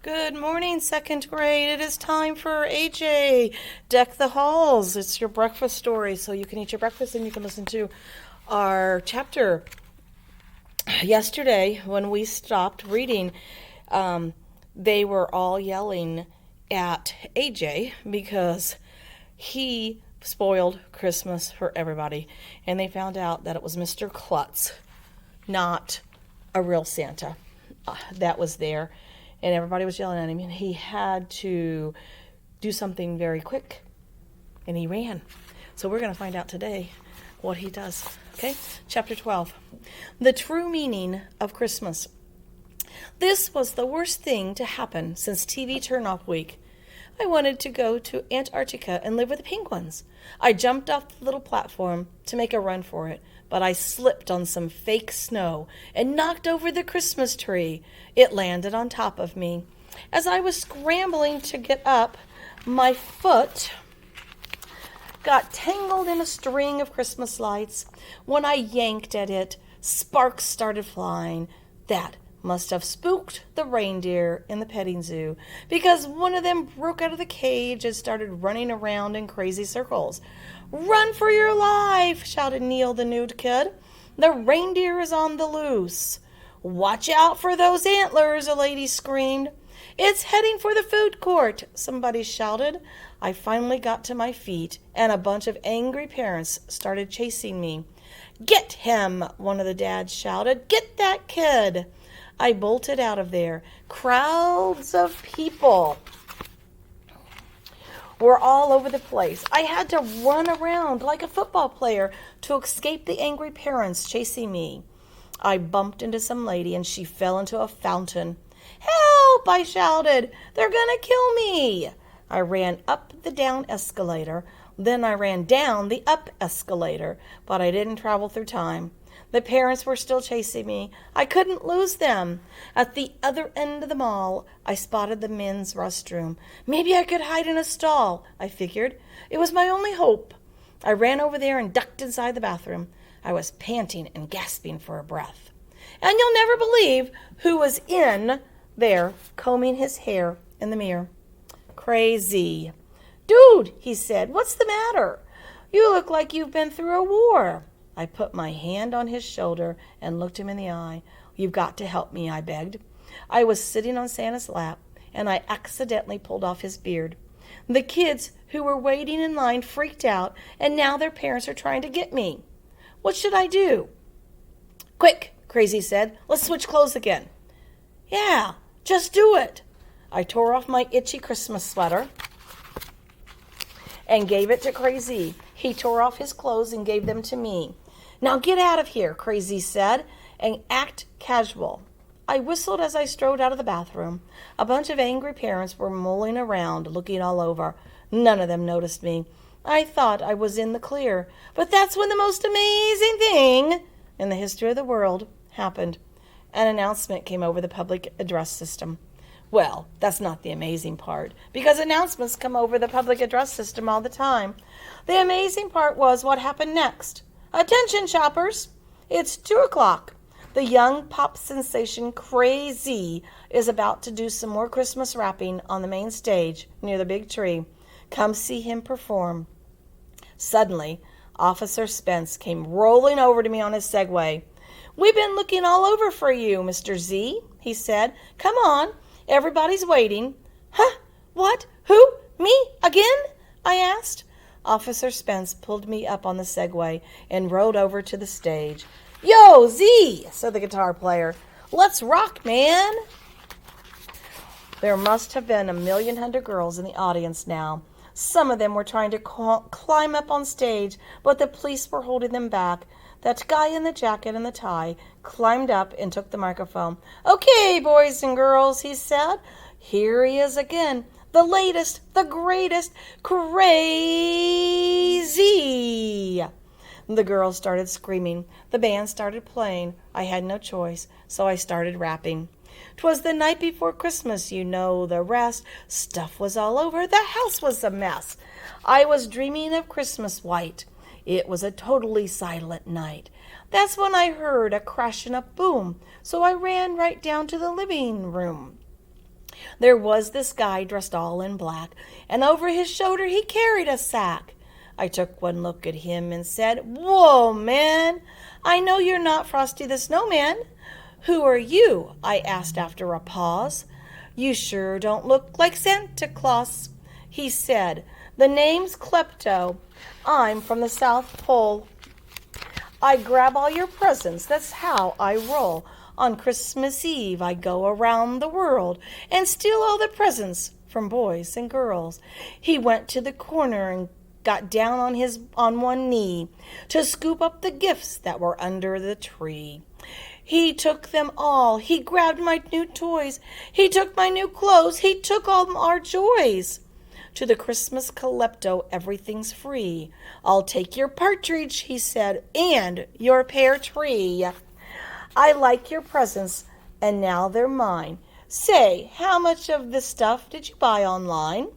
Good morning, second grade. It is time for AJ. Deck the halls. It's your breakfast story, so you can eat your breakfast and you can listen to our chapter. Yesterday, when we stopped reading, they were all yelling at AJ because he spoiled Christmas for everybody. And they found out that it was Mr. Klutz, not a real Santa, that was there. And everybody was yelling at him, and he had to do something very quick, and he ran. So we're going to find out today what he does. Okay? Chapter 12. The true meaning of Christmas. This was the worst thing to happen since TV turn-off week. I wanted to go to Antarctica and live with the penguins. I jumped off the little platform to make a run for it, but I slipped on some fake snow and knocked over the Christmas tree. It landed on top of me. As I was scrambling to get up, my foot got tangled in a string of Christmas lights. When I yanked at it, sparks started flying. That must have spooked the reindeer in the petting zoo, because one of them broke out of the cage and started running around in crazy circles. "Run for your life!" shouted Neil the nude kid. "The reindeer is on the loose." "Watch out for those antlers," a lady screamed. "It's heading for the food court," somebody shouted. I finally got to my feet, and a bunch of angry parents started chasing me. "Get him!" one of the dads shouted. "Get that kid!" I bolted out of there. Crowds of people were all over the place. I had to run around like a football player to escape the angry parents chasing me. I bumped into some lady and she fell into a fountain. "Help!" I shouted. "They're gonna kill me!" I ran up the down escalator. Then I ran down the up escalator, but I didn't travel through time. The parents were still chasing me. I couldn't lose them. At the other end of the mall, I spotted the men's restroom. Maybe I could hide in a stall, I figured. It was my only hope. I ran over there and ducked inside the bathroom. I was panting and gasping for a breath. And you'll never believe who was in there combing his hair in the mirror. Crazy. "Dude," he said, "what's the matter? You look like you've been through a war." I put my hand on his shoulder and looked him in the eye. "You've got to help me," I begged. I was sitting on Santa's lap, and I accidentally pulled off his beard. The kids who were waiting in line freaked out, and now their parents are trying to get me. What should I do? "Quick," Crazy said. "Let's switch clothes again." "Yeah, just do it." I tore off my itchy Christmas sweater and gave it to Crazy. He tore off his clothes and gave them to me. "Now get out of here," Crazy said, "and act casual." I whistled as I strode out of the bathroom. A bunch of angry parents were mulling around, looking all over. None of them noticed me. I thought I was in the clear, but that's when the most amazing thing in the history of the world happened. An announcement came over the public address system. Well, that's not the amazing part, because announcements come over the public address system all the time. The amazing part was what happened next. "Attention, shoppers! It's 2 o'clock. The young pop sensation Crazy is about to do some more Christmas wrapping on the main stage near the big tree. Come see him perform." Suddenly, Officer Spence came rolling over to me on his Segway. "We've been looking all over for you, Mr. Z," he said. "Come on. Everybody's waiting." "Huh? What? Who? Me? Again?" I asked. Officer Spence pulled me up on the Segway and rode over to the stage. "Yo, Z," said the guitar player. "Let's rock, man." There must have been 1,100,000 girls in the audience now. Some of them were trying to climb up on stage, but the police were holding them back. That guy in the jacket and the tie climbed up and took the microphone. "Okay, boys and girls," he said. "Here he is again. The latest, the greatest, Crazy." The girls started screaming. The band started playing. I had no choice, so I started rapping. "'Twas the night before Christmas, you know the rest. Stuff was all over, the house was a mess. I was dreaming of Christmas white. It was a totally silent night. That's when I heard a crash and a boom, so I ran right down to the living room. There was this guy dressed all in black, and over his shoulder he carried a sack. I took one look at him and said, "Whoa, man! I know you're not Frosty the Snowman." "Who are you?" I asked after a pause. "You sure don't look like Santa Claus," he said. "The name's Klepto. I'm from the South Pole. I grab all your presents, that's how I roll. On Christmas Eve I go around the world and steal all the presents from boys and girls." He went to the corner and got down on one knee to scoop up the gifts that were under the tree. He took them all. He grabbed my new toys. He took my new clothes. He took all our joys. To the Christmas Klepto, everything's free. "I'll take your partridge," he said, "and your pear tree. I like your presents, and now they're mine. Say, how much of this stuff did you buy online?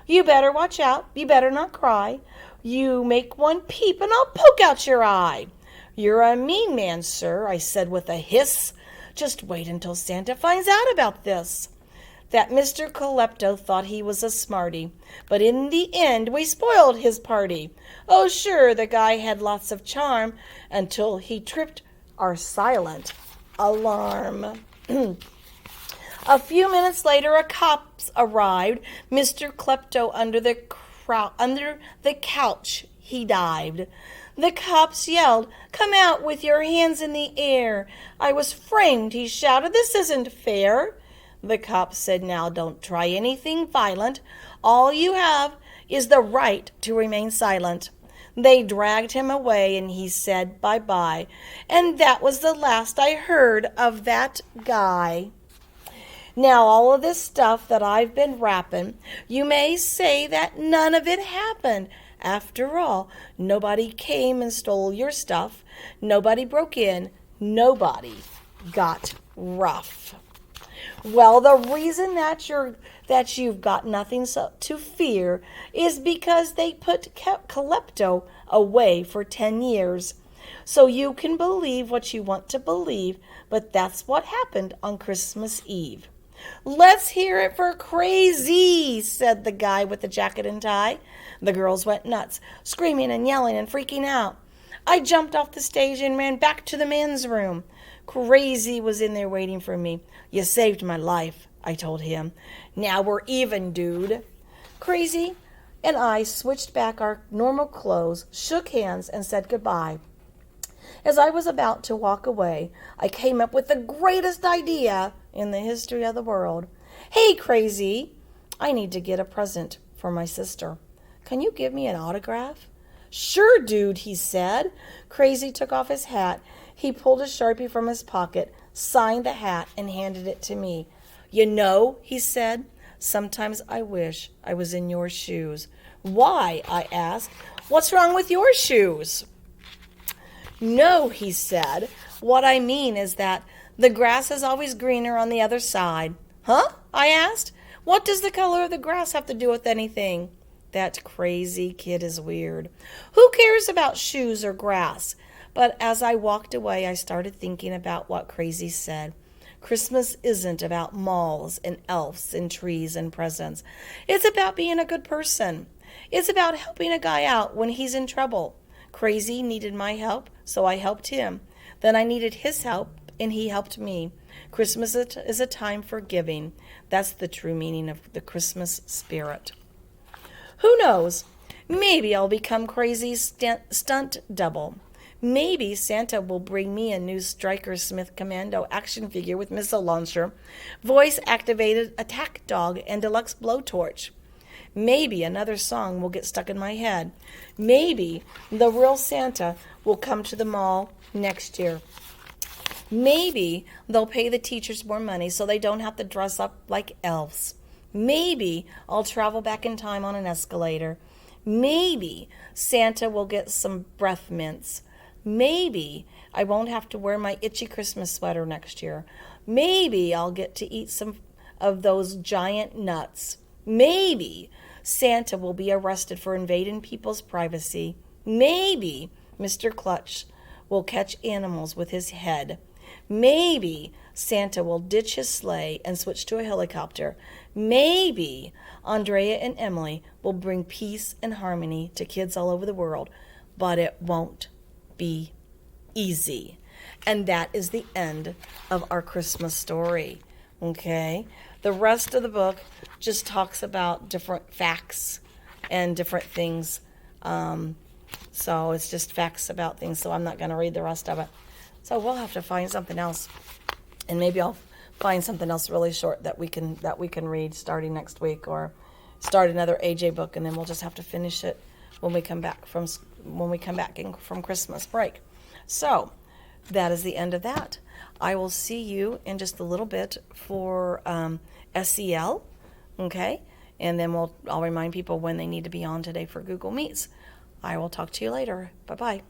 You better watch out. You better not cry. You make one peep, and I'll poke out your eye." "You're a mean man, sir," I said with a hiss. "Just wait until Santa finds out about this." That Mr. Klepto thought he was a smarty, but in the end we spoiled his party. Oh, sure, the guy had lots of charm until he tripped our silent alarm. A few minutes later, a cop arrived. Mr. Klepto under the couch he dived. The cops yelled, "Come out with your hands in the air." "I was framed," he shouted. "This isn't fair." The cop said, "Now don't try anything violent. All you have is the right to remain silent." They dragged him away and he said bye-bye. And that was the last I heard of that guy. Now all of this stuff that I've been rapping, you may say that none of it happened. After all, nobody came and stole your stuff. Nobody broke in. Nobody got rough. Well, the reason that you've got nothing to fear is because they put Klepto away for 10 years. So you can believe what you want to believe, but that's what happened on Christmas Eve. "Let's hear it for Crazy," said the guy with the jacket and tie. The girls went nuts, screaming and yelling and freaking out. I jumped off the stage and ran back to the men's room. Crazy was in there waiting for me. "You saved my life," I told him. "Now we're even, dude." Crazy and I switched back our normal clothes, shook hands, and said goodbye. As I was about to walk away, I came up with the greatest idea in the history of the world. "Hey, Crazy, I need to get a present for my sister. Can you give me an autograph?" "Sure, dude," he said. Crazy took off his hat. He pulled a Sharpie from his pocket, signed the hat, and handed it to me. "You know," he said, "sometimes I wish I was in your shoes." "Why?" I asked. "What's wrong with your shoes?" "No," he said. "What I mean is that the grass is always greener on the other side." "Huh?" I asked. "What does the color of the grass have to do with anything?" That Crazy kid is weird. Who cares about shoes or grass? But as I walked away, I started thinking about what Crazy said. Christmas isn't about malls and elves and trees and presents. It's about being a good person. It's about helping a guy out when he's in trouble. Crazy needed my help, so I helped him. Then I needed his help, and he helped me. Christmas is a time for giving. That's the true meaning of the Christmas spirit. Who knows? Maybe I'll become Crazy's stunt double. Maybe Santa will bring me a new Stryker Smith Commando action figure with missile launcher, voice-activated attack dog, and deluxe blowtorch. Maybe another song will get stuck in my head. Maybe the real Santa will come to the mall next year. Maybe they'll pay the teachers more money so they don't have to dress up like elves. Maybe I'll travel back in time on an escalator. Maybe Santa will get some breath mints. Maybe I won't have to wear my itchy Christmas sweater next year. Maybe I'll get to eat some of those giant nuts. Maybe Santa will be arrested for invading people's privacy. Maybe Mr. Clutch will catch animals with his head. Maybe Santa will ditch his sleigh and switch to a helicopter, maybe Andrea and Emily will bring peace and harmony to kids all over the world, but it won't be easy. And that is the end of our Christmas story. Okay? The rest of the book just talks about different facts and different things. So it's just facts about things, so I'm not going to read the rest of it. So we'll have to find something else. And maybe I'll find something else really short that we can read starting next week, or start another AJ book, and then we'll just have to finish it when we come back from Christmas break. So that is the end of that. I will see you in just a little bit for SEL, okay? And then I'll remind people when they need to be on today for Google Meets. I will talk to you later. Bye-bye.